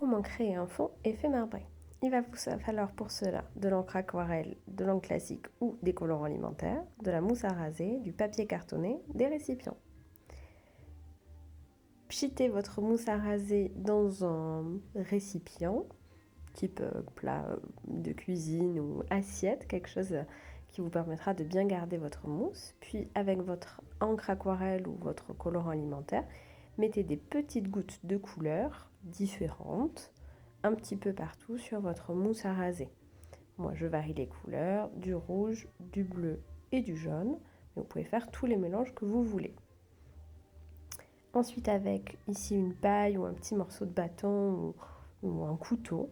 comment créer un fond effet marbré. Il va vous falloir pour cela de l'encre aquarelle, de l'encre classique ou des colorants alimentaires, de la mousse à raser, du papier cartonné, des récipients. Pchitez votre mousse à raser dans un récipient, type plat de cuisine ou assiette, quelque chose qui vous permettra de bien garder votre mousse. Puis avec votre encre aquarelle ou votre colorant alimentaire, mettez des petites gouttes de couleurs différentes un petit peu partout sur votre mousse à raser. Moi, je varie les couleurs, du rouge, du bleu et du jaune. Mais vous pouvez faire tous les mélanges que vous voulez. Ensuite, avec ici une paille ou un petit morceau de bâton ou un couteau,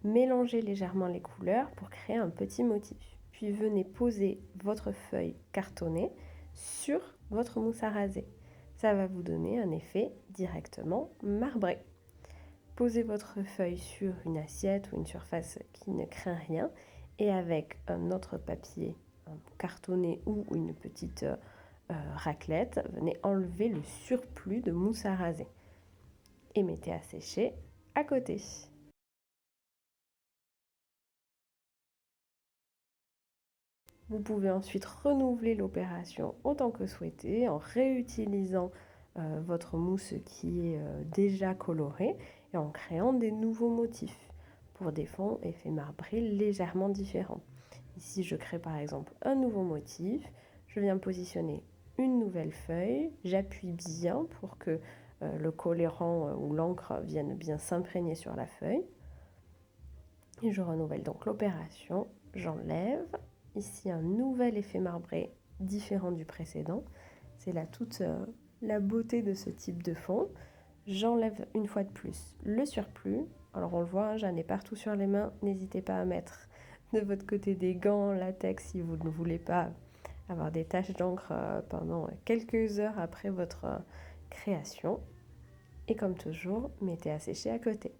mélangez légèrement les couleurs pour créer un petit motif. Puis venez poser votre feuille cartonnée sur votre mousse à raser. Ça va vous donner un effet directement marbré. Posez votre feuille sur une assiette ou une surface qui ne craint rien et avec un autre papier cartonné ou une petite raclette, venez enlever le surplus de mousse à raser et mettez à sécher à côté. Vous pouvez ensuite renouveler l'opération autant que souhaité en réutilisant votre mousse qui est déjà colorée et en créant des nouveaux motifs pour des fonds effets marbrés légèrement différents. Ici, je crée par exemple un nouveau motif, je viens positionner une nouvelle feuille, j'appuie bien pour que le colorant ou l'encre vienne bien s'imprégner sur la feuille. Et je renouvelle donc l'opération, j'enlève. Ici, un nouvel effet marbré différent du précédent. C'est là toute la beauté de ce type de fond. J'enlève une fois de plus le surplus. Alors on le voit, hein, j'en ai partout sur les mains. N'hésitez pas à mettre de votre côté des gants en latex si vous ne voulez pas avoir des taches d'encre pendant quelques heures après votre création. Et comme toujours, mettez à sécher à côté.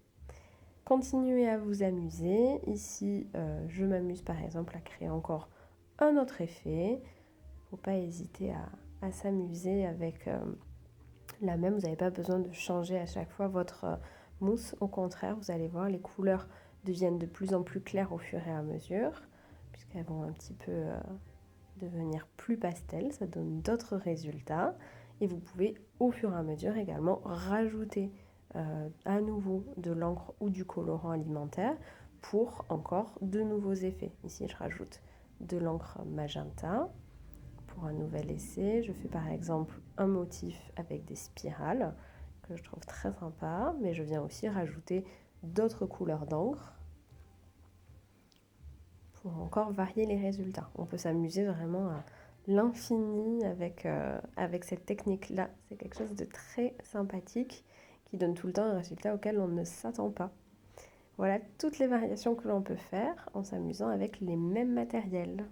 Continuez à vous amuser. Ici, je m'amuse par exemple à créer encore un autre effet. Il ne faut pas hésiter à s'amuser avec la même. Vous n'avez pas besoin de changer à chaque fois votre mousse. Au contraire, vous allez voir, les couleurs deviennent de plus en plus claires au fur et à mesure, puisqu'elles vont un petit peu devenir plus pastel. Ça donne d'autres résultats. Et vous pouvez au fur et à mesure également rajouter à nouveau de l'encre ou du colorant alimentaire pour encore de nouveaux effets. Ici, je rajoute de l'encre magenta pour un nouvel essai. Je fais par exemple un motif avec des spirales que je trouve très sympa, mais je viens aussi rajouter d'autres couleurs d'encre pour encore varier les résultats. On peut s'amuser vraiment à l'infini avec cette technique-là. C'est quelque chose de très sympathique qui donne tout le temps un résultat auquel on ne s'attend pas. Voilà toutes les variations que l'on peut faire en s'amusant avec les mêmes matériels.